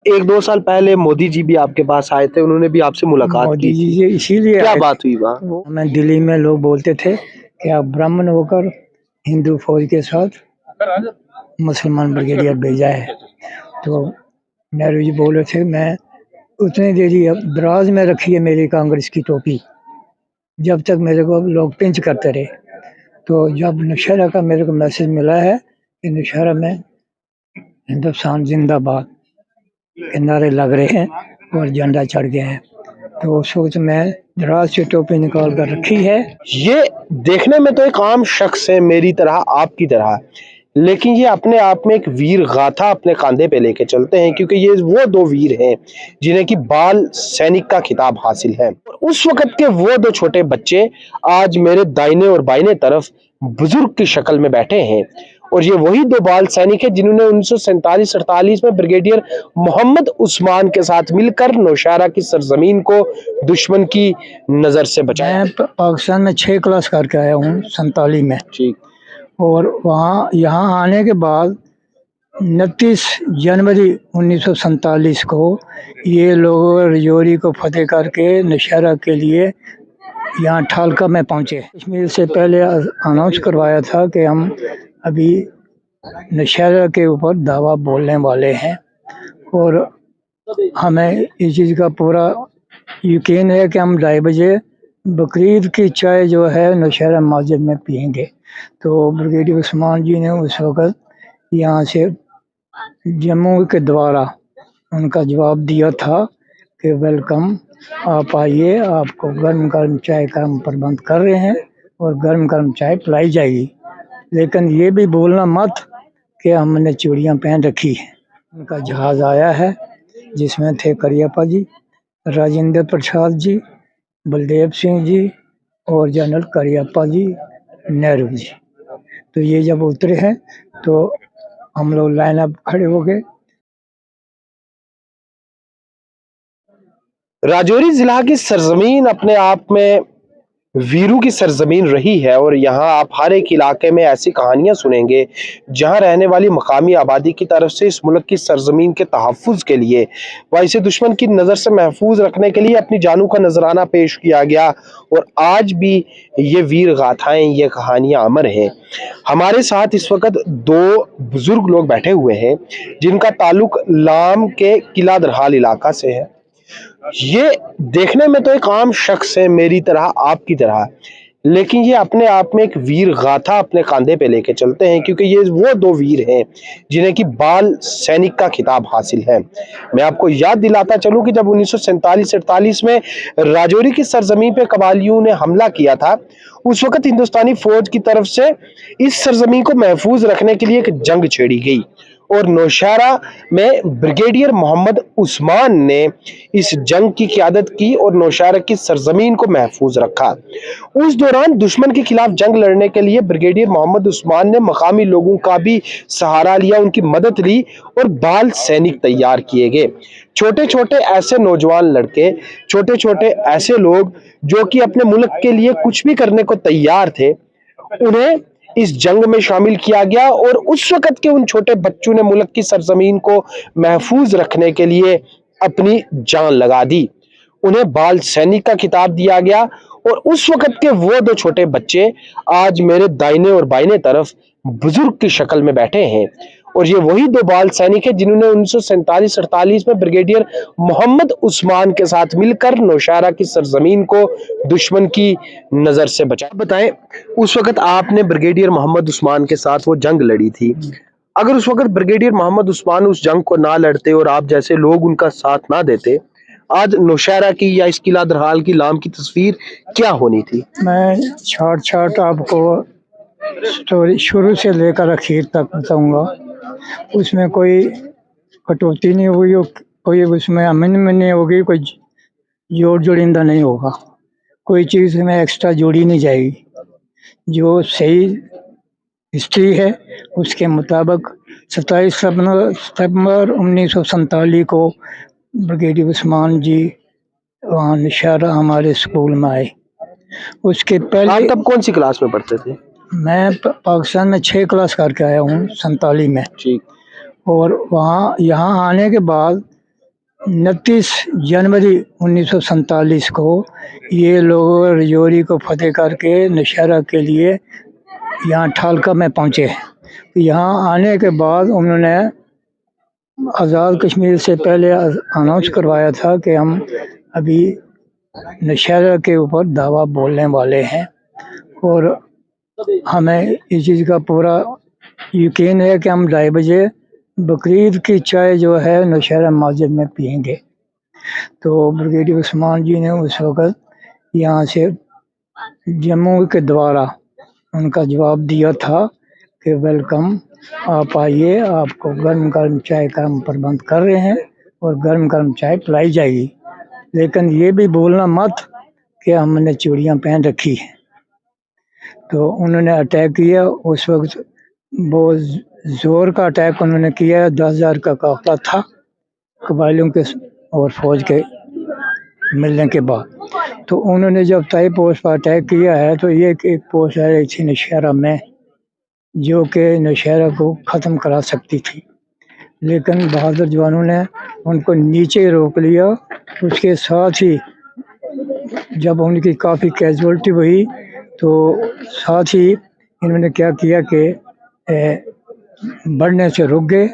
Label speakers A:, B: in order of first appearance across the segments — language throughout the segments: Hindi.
A: एक दो साल पहले मोदी जी भी आपके पास आए थे, उन्होंने भी आपसे मुलाकात
B: मोदी
A: की
B: जी
A: थी।
B: ये इसीलिए
A: क्या
B: आए
A: बात हुई वहाँ?
B: थे। हमें दिल्ली में लोग बोलते थे कि आप ब्राह्मण होकर हिंदू फौज के साथ मुसलमान ब्रिगेडियर भेजा है। तो नेहरू जी बोले थे मैं उतनी देरी अब दराज में रखी है मेरी कांग्रेस की टोपी, जब तक मेरे को लोग पिंच करते रहे। तो जब नौशहरा का मेरे को मैसेज मिला है कि नौशहरा में हिंदुस्तान जिंदाबाद के नारे लग रहे हैं और झंडा चढ़ गया है, तो उस वक्त मैं दराज से टोपी निकाल कर रखी है।
A: ये देखने में तो एक आम शख्स है, मेरी तरह, आपकी तरह, लेकिन ये अपने आप में एक वीर गाथा अपने कंधे पे लेके चलते हैं, क्योंकि ये वो दो वीर हैं जिन्हें कि बाल सैनिक का खिताब हासिल है। और उस वक्त के वो दो छोटे बच्चे आज मेरे दाहिने और बाइने तरफ बुजुर्ग की शक्ल में बैठे हैं, और ये वही दो बाल सैनिक है जिन्होंने 1947-48 में ब्रिगेडियर मोहम्मद उस्मान के साथ मिलकर नौशहरा की सरजमीन को दुश्मन की नजर से बचाया।
B: मैं पाकिस्तान में 6 क्लास करके आया हूँ 47 में,
A: ठीक।
B: और वहाँ यहाँ आने के बाद 29 जनवरी 1947 को ये लोग रजौरी को फतेह करके नौशहरा के लिए यहाँ ठालका में पहुँचे। कश्मीर से पहले अनाउंस करवाया था कि हम अभी नौशहरा के ऊपर दावा बोलने वाले हैं, और हमें इस चीज़ का पूरा यकीन है कि हम 2:30 बजे बकरीद की चाय जो है नौशहरा मस्जिद में पियेंगे। तो ब्रिगेडियर उस्मान जी ने उस वक़्त यहाँ से जम्मू के द्वारा उनका जवाब दिया था कि वेलकम, आप आइए, आपको गर्म गर्म चाय का हम प्रबंध कर रहे हैं और गर्म गर्म चाय पिलाई जाएगी, लेकिन ये भी भूलना मत कि हमने चूड़ियाँ पहन रखी हैं। उनका जहाज़ आया है जिसमें थे करियप्पा जी, राजेंद्र प्रसाद जी, बलदेव सिंह जी और जनरल करियप्पा जी, नेहरू जी। तो ये जब उतरे हैं तो हम लोग लाइन अप खड़े हो गए।
A: राजौरी जिला की सरजमीन अपने आप में वीरों की सरजमीन रही है, और यहाँ आप हर एक इलाके में ऐसी कहानियां सुनेंगे जहाँ रहने वाली मकामी आबादी की तरफ से इस मुल्क की सरजमीन के तहफ़्फ़ुज़ के लिए व इसे दुश्मन की नज़र से महफूज रखने के लिए अपनी जानों का नजराना पेश किया गया, और आज भी ये वीर गाथाएं, ये कहानियां अमर हैं। हमारे साथ इस वक्त दो बुजुर्ग लोग बैठे हुए हैं जिनका ताल्लुक लाम के किला दरहाल इलाका से है। ये देखने में तो एक आम शख्स है, मेरी तरह, आपकी तरह, लेकिन ये अपने आप में एक वीर गाथा अपने कंधे पे लेके चलते हैं, क्योंकि ये वो दो वीर हैं जिन्हें कि बाल सैनिक का खिताब हासिल है। मैं आपको याद दिलाता चलूं कि जब 1947-48 में राजौरी की सरजमीन पे कबालियों ने हमला किया था, उस वक्त हिंदुस्तानी फौज की तरफ से इस सरजमीन को महफूज रखने के लिए एक जंग छेड़ी गई, और नौशहरा में ब्रिगेडियर मोहम्मद उस्मान ने इस जंग की क़यादत की और नौशहरा की सरजमीन को महफूज रखा। उस दौरान दुश्मन के खिलाफ जंग लड़ने के लिए ब्रिगेडियर मोहम्मद उस्मान ने मकामी लोगों का भी सहारा लिया, उनकी मदद ली, और बाल सैनिक तैयार किए गए। छोटे छोटे ऐसे नौजवान लड़के, छोटे छोटे ऐसे लोग जो कि अपने मुल्क के लिए कुछ भी करने को तैयार थे, उन्हें इस जंग में शामिल किया गया, और उस वक्त के उन छोटे बच्चों ने मुल्क की सरजमीन को महफूज रखने के लिए अपनी जान लगा दी। उन्हें बाल सैनिक का खिताब दिया गया, और उस वक्त के वो दो छोटे बच्चे आज मेरे दाहिने और बाइने तरफ बुजुर्ग की शक्ल में बैठे हैं, और ये वही दो बाल सैनिक है जिन्होंने 1947-48 में ब्रिगेडियर मोहम्मद उस्मान के साथ मिलकर नौशहरा की सरजमीन को दुश्मन की नजर से बचाया। बताएं, उस वक्त आपने ब्रिगेडियर मोहम्मद उस्मान के साथ वो जंग लड़ी थी, अगर उस वक्त ब्रिगेडियर मोहम्मद उस्मान उस जंग को ना लड़ते और आप जैसे लोग उनका साथ ना देते, आज नौशहरा की या इस किला दरहाल की लाम की तस्वीर क्या होनी थी?
B: मैं छाट छाट आपको स्टोरी शुरू से लेकर आखिर तक बताऊंगा। उसमें कोई कटौती नहीं हुई, कोई उसमें अमन में नहीं होगी, कोई जोड़ जोड़िंदा नहीं होगा, कोई चीज़ में एक्स्ट्रा जोड़ी नहीं जाएगी। जो सही हिस्ट्री है उसके मुताबिक 27 सितंबर 1947 को ब्रिगेडियर उस्मान जी वहाँ नौशहरा हमारे स्कूल में आए। उसके पहले
A: आप तब कौन सी क्लास में पढ़ते थे?
B: मैं पाकिस्तान में 6 क्लास करके आया हूँ 47 में।
A: ठीक।
B: और वहाँ यहाँ आने के बाद 29 जनवरी 1947 को ये लोग रजौरी को फतेह करके नौशहरा के लिए यहाँ ठालका में पहुँचे। यहाँ आने के बाद उन्होंने आज़ाद कश्मीर से पहले अनाउंस करवाया था कि हम अभी नौशहरा के ऊपर दावा बोलने वाले हैं और हमें इस चीज़ का पूरा यकीन है कि हम 2:30 बजे बकरीद की चाय जो है नौशहरा मस्जिद में पियेंगे। तो ब्रिगेडियर उस्मान जी ने उस वक़्त यहाँ से जम्मू के द्वारा उनका जवाब दिया था कि वेलकम, आप आइए, आपको गर्म गर्म चाय का हम प्रबंध कर रहे हैं और गर्म गर्म चाय पिलाई जाएगी, लेकिन ये भी भूलना मत कि हमने चूड़ियाँ पहन रखी हैं। तो उन्होंने अटैक किया। उस वक्त बहुत ज़ोर का अटैक उन्होंने किया। 10,000 का काफिला था कबायलियों के और फौज के मिलने के बाद। तो उन्होंने जब तय पोस्ट पर अटैक किया है तो ये एक पोस्ट आ रही थी नौशहरा में जो कि नौशहरा को ख़त्म करा सकती थी, लेकिन बहादुर जवानों ने उनको नीचे रोक लिया। उसके साथ ही जब उनकी काफ़ी कैजुअल्टी हुई तो साथ ही इन्होंने क्या किया कि बढ़ने से रुक गए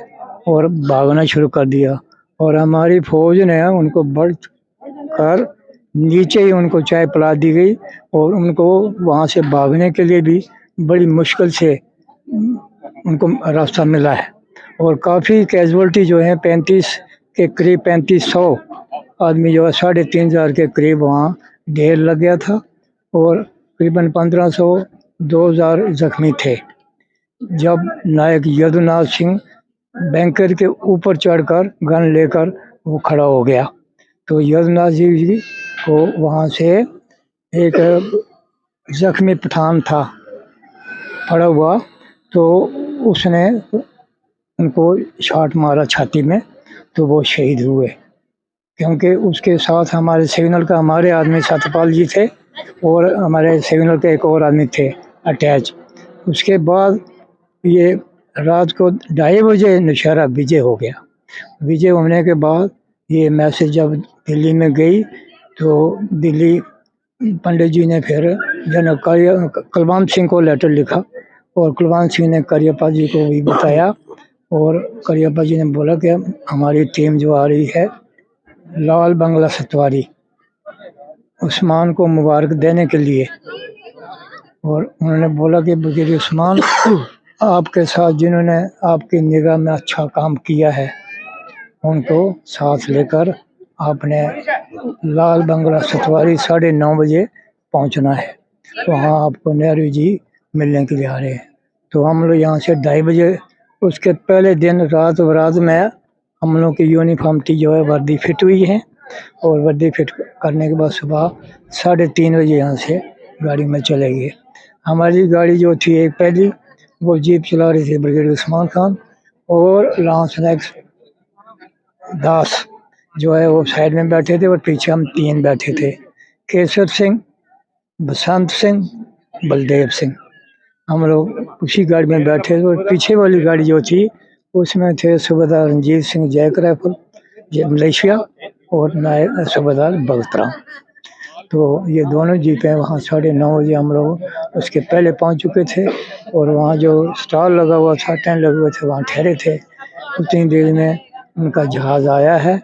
B: और भागना शुरू कर दिया और हमारी फौज ने उनको बढ़ कर नीचे ही उनको चाय पिला दी गई और उनको वहाँ से भागने के लिए भी बड़ी मुश्किल से उनको रास्ता मिला है। और काफ़ी कैजुअल्टी जो है 35 के करीब 3500 आदमी जो है 3,500 के करीब वहाँ ढेर लग गया था और करीबन 1500 2,000 जख्मी थे। जब नायक यदुनाथ सिंह बैंकर के ऊपर चढ़कर गन लेकर वो खड़ा हो गया तो यदुनाथ जी को वहाँ से एक जख्मी पठान था पड़ा हुआ, तो उसने उनको शॉट मारा छाती में तो वो शहीद हुए। क्योंकि उसके साथ हमारे सिग्नल का हमारे आदमी सतपाल जी थे और हमारे सिग्नल के एक और आदमी थे अटैच। उसके बाद ये रात को 2:30 बजे नौशहरा विजय हो गया। विजय होने के बाद ये मैसेज जब दिल्ली में गई तो दिल्ली पंडित जी ने फिर जनरल कुलवंत सिंह को लेटर लिखा और कुलवंत सिंह ने करियप्पा जी को भी बताया और करियप्पा जी ने बोला कि हमारी टीम जो आ रही है लाल बंगला सतवारी उस्मान को मुबारक देने के लिए, और उन्होंने बोला कि ब्रिगेडियर उस्मान आपके साथ जिन्होंने आपकी निगाह में अच्छा काम किया है उनको साथ लेकर आपने लाल बंगला सतवारी 9:30 बजे पहुंचना है। वहाँ आपको नेहरू जी मिलने के लिए आ रहे हैं। तो हम लोग यहाँ से 2:30 बजे उसके पहले दिन रात में हम लोग की यूनिफॉर्मिटी जो है वर्दी फिट हुई है और वर्दी फिट करने के बाद सुबह 3:30 बजे यहाँ से गाड़ी में चले गए। हमारी गाड़ी जो थी एक पहली वो जीप चला रही थी ब्रिगेडियर उस्मान खान और लांस नेक्स दास जो है वो साइड में बैठे थे और पीछे हम 3 बैठे थे, केसर सिंह, बसंत सिंह, बलदेव सिंह। हम लोग उसी गाड़ी में बैठे थे और पीछे वाली गाड़ी जो थी उसमें थे सूबेदार Ranjit Singh JAK rifle Malaysia और नायब सूबेदार बलतराम। तो ये दोनों जीपें वहाँ 9:30 बजे हम लोग उसके पहले पहुँच चुके थे और वहाँ जो स्टॉल लगा हुआ था, टेंट लगे हुए थे, वहाँ ठहरे थे। उतनी देर में उनका जहाज़ आया है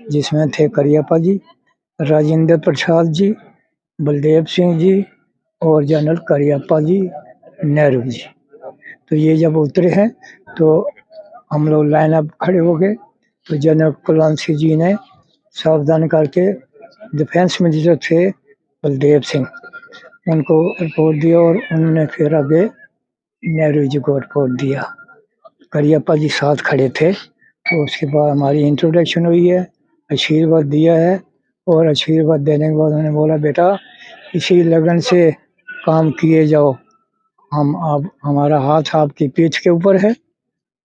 B: जिसमें थे करियप्पा जी, राजेंद्र प्रसाद जी, बलदेव सिंह जी और जनरल करियप्पा जी, नेहरू जी। तो ये जब उतरे हैं तो हम लोग लाइन अप खड़े हो गए। तो जनरल कुलवंत सिंह जी ने सावधान करके डिफेंस मिनिस्टर थे बलदेव सिंह उनको रिपोर्ट दिया और उन्होंने फिर आगे नेहरू जी को रिपोर्ट दिया। करियप्पा जी साथ खड़े थे। तो उसके बाद हमारी इंट्रोडक्शन हुई है, आशीर्वाद दिया है और आशीर्वाद देने के बाद उन्होंने बोला बेटा इसी लगन से काम किए जाओ, हमारा हाथ आपकी पीठ के ऊपर है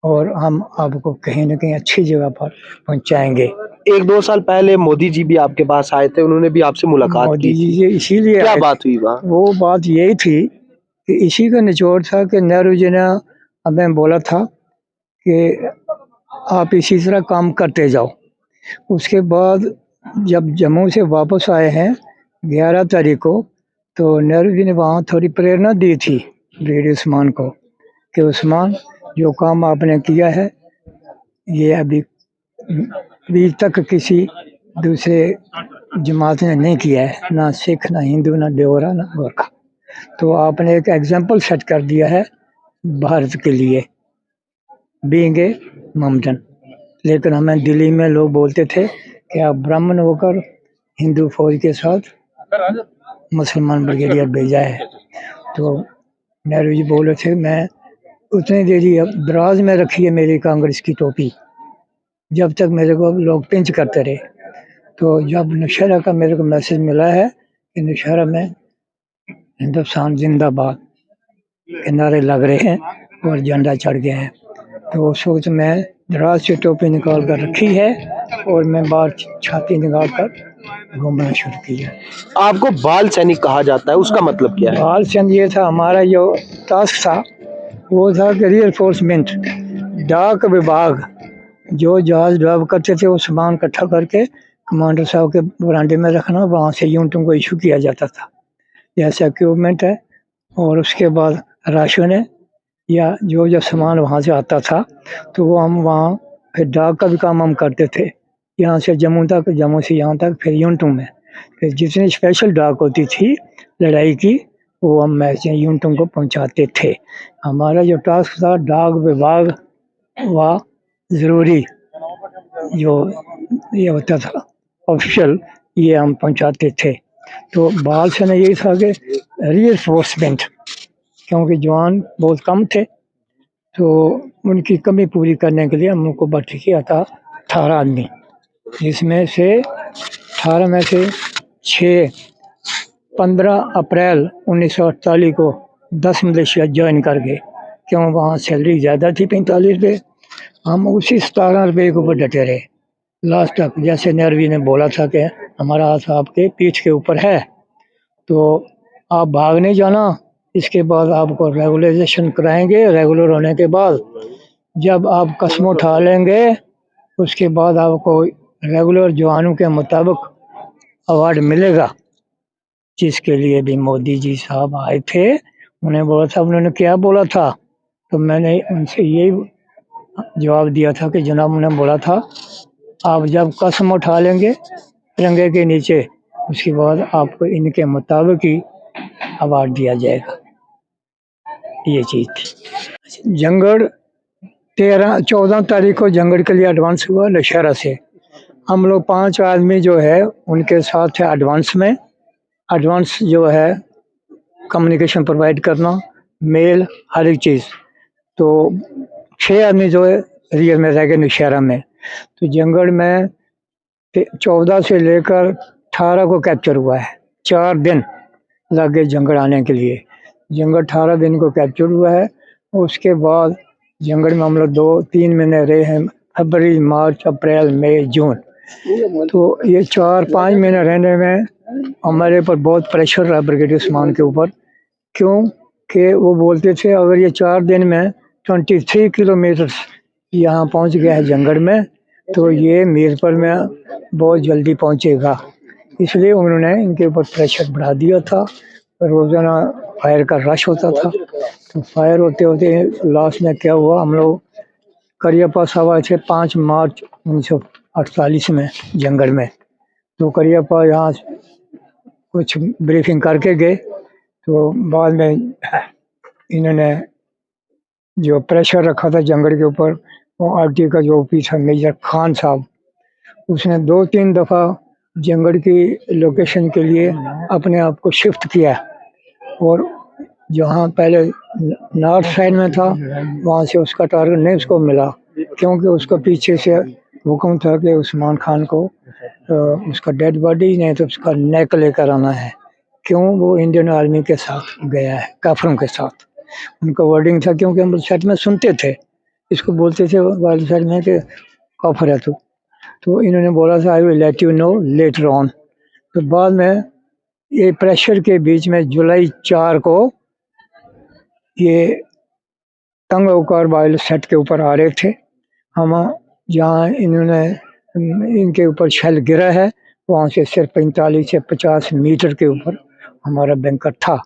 B: और हम आपको कहीं न कहीं अच्छी जगह पर पहुंचाएंगे।
A: 1-2 साल पहले मोदी जी भी आपके पास आए थे, उन्होंने भी आपसे मुलाकात
B: मोदी
A: की
B: जी
A: थी।
B: से इसीलिए
A: क्या
B: आए
A: बात
B: थे।
A: हुई वहाँ?
B: वो बात यही थी कि इसी का निचोड़ था कि नेहरू जी ने हमें बोला था कि आप इसी तरह काम करते जाओ। उसके बाद जब जम्मू से वापस आए हैं 11 तारीख को, तो नेहरू जी ने वहाँ थोड़ी प्रेरणा दी थी वीर उस्मान को कि उस्मान, जो काम आपने किया है ये अभी तक किसी दूसरे जमात ने नहीं किया है, ना सिख, ना हिंदू, ना देवरा, ना गोरखा। तो आपने एक एग्जाम्पल सेट कर दिया है भारत के लिए, बीइंग ए ममडन। लेकिन हमें दिल्ली में लोग बोलते थे कि आप ब्राह्मण होकर हिंदू फौज के साथ मुसलमान ब्रिगेडियर भेजा है। तो नेहरू जी बोले थे, मैं उतनी देरी अब दराज में रखी है मेरी कांग्रेस की टोपी, जब तक मेरे को लोग पिंच करते रहे। तो जब नौशहरा का मेरे को मैसेज मिला है कि नौशहरा में हिंदुस्तान जिंदाबाद के नारे लग रहे हैं और झंडा चढ़ गया है, तो उस वक्त मैं दराज से टोपी निकाल कर रखी है और मैं बाहर छाती निकाल कर घूमना शुरू किया।
A: आपको बाल सैनिक कहा जाता है, उसका मतलब क्या है?
B: बाल सैनिक ये था, हमारा जो टास्क था वो था कि रिइंफोर्समेंट, डाक विभाग जो जहाज ड्राइव करते थे वो सामान इकट्ठा करके कमांडर साहब के बरामदे में रखना, वहाँ से यूनिटों को इशू किया जाता था। जैसे इक्विपमेंट है और उसके बाद राशन है या जो सामान वहाँ से आता था, तो वो हम वहाँ फिर डाक का भी काम हम करते थे, यहाँ से जम्मू तक, जम्मू से यहाँ तक, फिर यूनिटों में फिर जितनी स्पेशल डाक होती थी लड़ाई की वो हम यूनिटों को पहुँचाते थे। हमारा जो टास्क था डाक विभाग व ज़रूरी जो ये होता था ऑफिशियल, ये हम पहुँचाते थे। तो बाल से यही था कि रिइंफोर्समेंट, क्योंकि जवान बहुत कम थे तो उनकी कमी पूरी करने के लिए हम उनको भर्ती किया था 18 आदमी, जिसमें से 18 में से 15 अप्रैल 1948 को 10 मलेशिया ज्वाइन कर गए, क्यों वहाँ सैलरी ज़्यादा थी 45 रुपये। हम उसी 17 रुपये के ऊपर डटे रहे लास्ट तक। जैसे नेहरू जी ने बोला था कि हमारा हाथ आपके पीठ के ऊपर है, तो आप भाग नहीं जाना, इसके बाद आपको रेगुलराइजेशन कराएंगे, रेगुलर होने के बाद जब आप कसम उठा लेंगे उसके बाद आपको रेगुलर जवानों के मुताबिक अवार्ड मिलेगा, जिसके लिए भी मोदी जी साहब आए थे। उन्हें बोला था, उन्होंने क्या बोला था, तो मैंने उनसे यही जवाब दिया था कि जनाब, उन्होंने बोला था आप जब कसम उठा लेंगे तिरंगे के नीचे, उसके बाद आपको इनके मुताबिक ही अवार्ड दिया जाएगा। ये चीज़ थी। जंगड़ 14 तारीख को जंगड़ के लिए एडवांस हुआ नौशहरा से। हम लोग 5 आदमी जो है उनके साथ है एडवांस में। एडवांस जो है कम्युनिकेशन प्रोवाइड करना, मेल, हर एक चीज़। तो 6 आदमी जो है रियल में रह गए नौशहरा में। तो जंगड़ में 14 से लेकर 18 को कैप्चर हुआ है, 4 दिन लग गए जंगड़ आने के लिए। जंगड़ 18 दिन को कैप्चर हुआ है। उसके बाद जंगड़ में हम लोग 2-3 महीने रहे हैं, फरवरी, मार्च, अप्रैल, मई, जून। तो ये 4-5 महीने रहने में हमारे ऊपर बहुत प्रेशर रहा ब्रिगेडियर उस्मान के ऊपर, क्यों कि वो बोलते थे अगर ये 4 दिन में 23 किलोमीटर यहाँ पहुँच गया है जंगड़ में, तो ये मीरपुर में बहुत जल्दी पहुँचेगा। इसलिए उन्होंने इनके ऊपर प्रेशर बढ़ा दिया था। रोज़ाना फायर का रश होता था। तो फायर होते होते लास्ट में क्या हुआ, हम लोग करियप्पा साहब आए थे 5 मार्च 1948 में जंगड़ में। तो करियप्पा यहाँ कुछ ब्रीफिंग करके गए, तो बाद में इन्होंने जो प्रेशर रखा था जंगड़ के ऊपर, वो आरटी का जो ओपी था मेजर खान साहब, उसने 2-3 दफ़ा जंगड़ की लोकेशन के लिए अपने आप को शिफ्ट किया, और जहाँ पहले नॉर्थ साइड में था वहाँ से उसका टारगेट नहीं उसको मिला, क्योंकि उसको पीछे से हुक्म था कि उस्मान खान को उसका डेड बॉडी नहीं तो उसका नेक लेकर आना है। क्यों, वो इंडियन आर्मी के साथ गया है, काफरों के साथ। उनका वर्डिंग था, क्योंकि हम सेट में सुनते थे, इसको बोलते थे वाले साइड में कि काफर है तो इन्होंने बोला था I will let you know later on. तो बाद में ये प्रेशर के बीच में जुलाई 4 को ये तंग होकर बाइल सेट के ऊपर आ रहे थे। हम जहाँ इन्होंने इनके ऊपर शेल गिरा है। वहाँ से सिर्फ 45 से 50 मीटर के ऊपर हमारा बैंकर था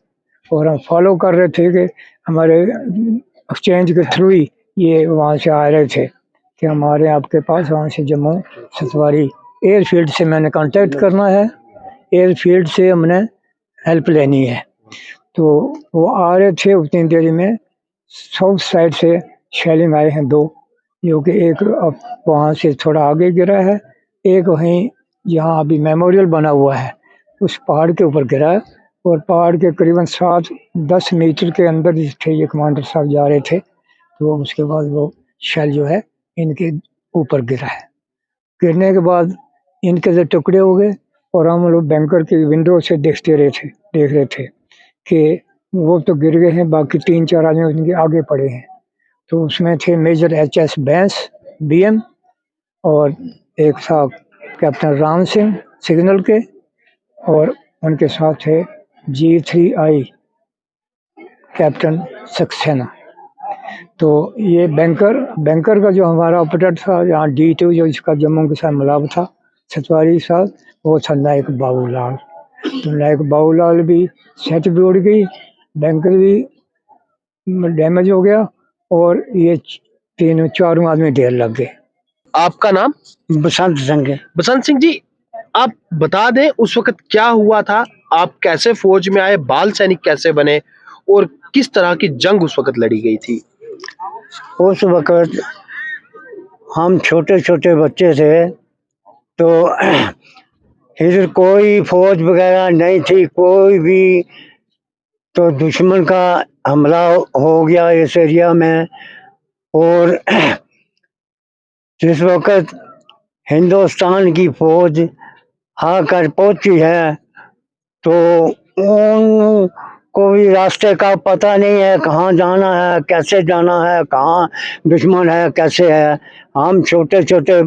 B: और हम फॉलो कर रहे थे कि हमारे एक्सचेंज के थ्रू ही ये वहाँ से आ रहे थे कि हमारे आपके पास वहाँ से जम्मू सतवारी एयरफील्ड से मैंने कांटेक्ट करना है, एयरफील्ड से हमने हेल्प लेनी है। तो वो आ रहे थे, उतनी देर में साउथ साइड से शेलिंग आए हैं 2, जो कि एक वहाँ से थोड़ा आगे गिरा है, एक वहीं जहाँ अभी मेमोरियल बना हुआ है उस पहाड़ के ऊपर गिरा है। और पहाड़ के करीबन 7-10 मीटर के अंदर थे ये कमांडर साहब जा रहे थे, तो उसके बाद वो शेल जो है इनके ऊपर गिरा है। गिरने के बाद इनके जो टुकड़े हो गए और हम लोग बैंकर की विंडो से देख रहे थे कि वो तो गिर गए हैं, बाकी 3-4 आदमी उनके आगे पड़े हैं। तो उसमें थे मेजर HS बैंस BM और एक साहब कैप्टन राम सिंह सिग्नल के, और उनके साथ थे G3I कैप्टन सक्सेना। तो ये बैंकर का जो हमारा ऑपरेटर था यहाँ D2 जो इसका जम्मू के साथ मिलाप था सतवारी साहब, वो था नायक बाबूलाल। तो नायक बाबूलाल भी सेट भी उड़ गई, बैंकर भी डैमेज हो गया और ये 3-4 आदमी ढेर लग गए।
A: आपका नाम?
B: बसंत सिंह।
A: बसंत सिंह जी, आप बता दें उस वक्त क्या हुआ था, आप कैसे फौज में आए, बाल सैनिक कैसे बने और किस तरह की जंग उस वक्त लड़ी गई थी?
B: उस वक्त हम छोटे छोटे बच्चे थे, तो इधर कोई फौज वगैरह नहीं थी कोई भी। तो दुश्मन का हमला हो गया इस एरिया में, और जिस वक्त हिंदुस्तान की फौज आकर पहुंची है तो उनको भी रास्ते का पता नहीं है, कहाँ जाना है, कैसे जाना है, कहाँ दुश्मन है, कैसे है। हम छोटे छोटे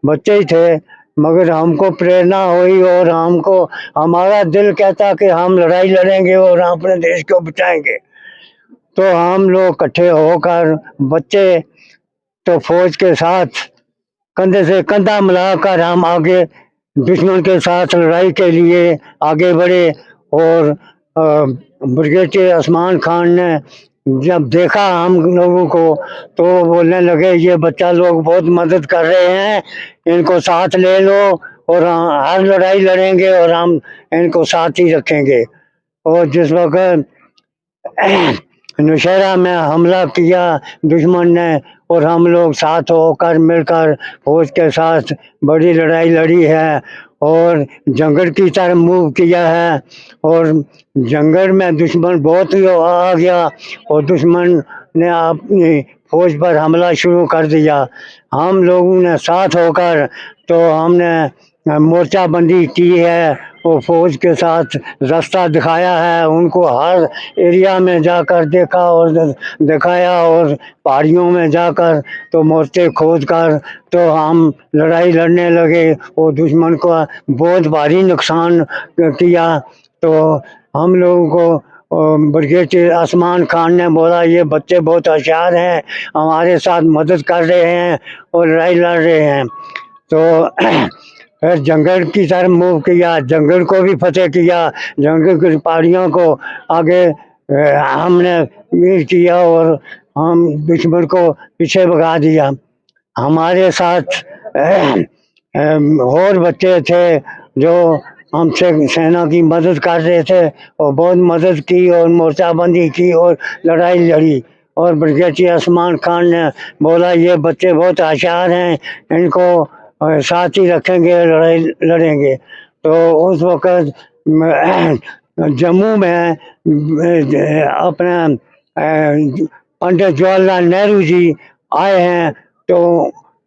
B: बच्चे ही थे, मगर हमको प्रेरणा हुई और हमको हमारा दिल कहता कि हम लड़ाई लड़ेंगे और अपने देश को बचाएंगे। तो हम लोग इकट्ठे होकर बच्चे तो फौज के साथ कंधे से कंधा मिलाकर हम आगे दुश्मन के साथ लड़ाई के लिए आगे बढ़े। और ब्रिगेडियर उस्मान खान ने जब देखा हम लोगों को तो बोलने लगे ये बच्चा लोग बहुत मदद कर रहे हैं, इनको साथ ले लो और हर लड़ाई लड़ेंगे और हम इनको साथ ही रखेंगे। और जिस वक्त नौशहरा में हमला किया दुश्मन ने और हम लोग साथ होकर मिलकर फौज के साथ बड़ी लड़ाई लड़ी है और जंगल की तरफ मूव किया है। और जंगल में दुश्मन बहुत ही आ गया और दुश्मन ने अपनी फौज पर हमला शुरू कर दिया। हम लोगों ने साथ होकर तो हमने मोर्चाबंदी की है और फौज के साथ रास्ता दिखाया है, उनको हर एरिया में जाकर देखा और दिखाया और पहाड़ियों में जाकर तो मोर्चे खोद कर तो हम लड़ाई लड़ने लगे और दुश्मन को बहुत भारी नुकसान किया। तो हम लोगों को ब्रिगेडियर उस्मान खान ने बोला ये बच्चे बहुत होशियार हैं, हमारे साथ मदद कर रहे हैं और लड़ाई लड़ रहे हैं। तो फिर जंगल की तरफ मूव किया, जंगल को भी फतेह किया, जंगल की पहाड़ियों को आगे हमने मीर किया और हम दुश्मन को पीछे भगा दिया। हमारे साथ और बच्चे थे जो हमसे सेना की मदद कर रहे थे और बहुत मदद की और मोर्चाबंदी की और लड़ाई लड़ी। और ब्रिगेडियर उस्मान खान ने बोला ये बच्चे बहुत होशियार हैं, इनको साथ ही रखेंगे, लड़ाई लड़ेंगे। तो उस वक़्त जम्मू में अपना पंडित जवाहरलाल नेहरू जी आए हैं। तो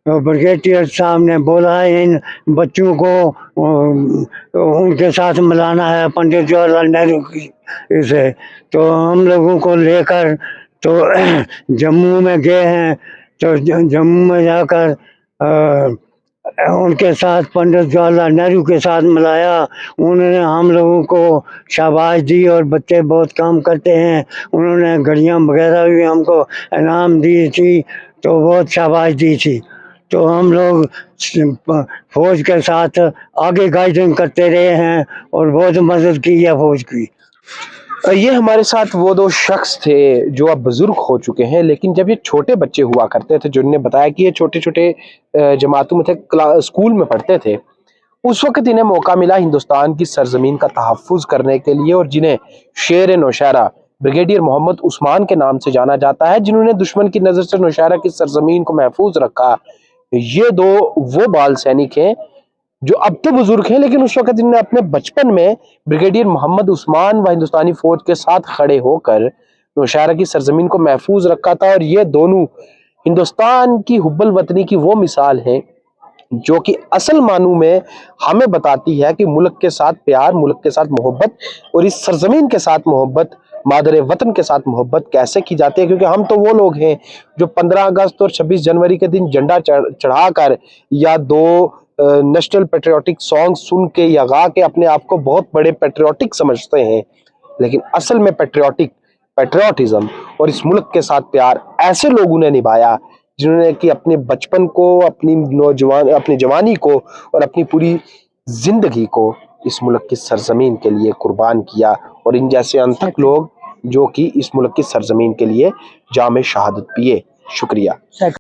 B: ब्रिगेडियर साहब ने बोला इन बच्चों को उनके साथ मिलाना है पंडित जवाहरलाल नेहरू की से। तो हम लोगों को लेकर तो जम्मू में गए हैं। तो जम्मू में जाकर उनके साथ पंडित जवाहरलाल नेहरू के साथ मिलाया, उन्होंने हम लोगों को शाबाश दी और बच्चे बहुत काम करते हैं, उन्होंने घड़ियाँ वगैरह भी हमको इनाम दी थी, तो बहुत शाबाश दी थी।
C: तो हम लोग फौज के साथ आगे गाइडिंग करते रहे हैं और बहुत मदद की है फौज की।
A: ये हमारे साथ वो दो शख्स थे जो अब बुजुर्ग हो चुके हैं, लेकिन जब ये छोटे बच्चे हुआ करते थे, जिन्होंने बताया कि ये छोटे छोटे जमातों में थे, स्कूल में पढ़ते थे, उस वक्त इन्हें मौका मिला हिंदुस्तान की सरजमीन का तहफ़्फ़ुज़ करने के लिए, और जिन्हें शेर नौशहरा ब्रिगेडियर मोहम्मद उस्मान के नाम से जाना जाता है, जिन्होंने दुश्मन की नज़र से नौशहरा की सरजमीन को महफूज रखा। ये दो वो बाल सैनिक हैं जो अब तो बुजुर्ग हैं, लेकिन उस वक्त इन्होंने अपने बचपन में ब्रिगेडियर मोहम्मद उस्मान व हिंदुस्तानी फौज के साथ खड़े होकर नौशहरा की सरजमीन को महफूज रखा था। और ये दोनों हिंदुस्तान की हुब्बुल वतनी की वो मिसाल है जो कि असल मानू में हमें बताती है कि मुल्क के साथ प्यार, मुल्क के साथ मोहब्बत और इस सरजमीन के साथ मोहब्बत, मादरे वतन के साथ मोहब्बत कैसे की जाती है। क्योंकि हम तो वो लोग हैं जो 15 अगस्त और 26 जनवरी के दिन झंडा चढ़ाकर या दो नेशनल पेट्रियाटिक सॉन्ग सुन के या गा के अपने आप को बहुत बड़े पेट्रियाटिक समझते हैं, लेकिन असल में पेट्रियाटिज्म और इस मुल्क के साथ प्यार ऐसे लोगों ने निभाया जिन्होंने कि अपने बचपन को, अपनी जवानी को और अपनी पूरी जिंदगी को इस मुल्क की सरजमीन के लिए कुर्बान किया। और इन जैसे अनथक लोग जो कि इस मुल्क की सरजमीन के लिए जामे शहादत पिए। शुक्रिया।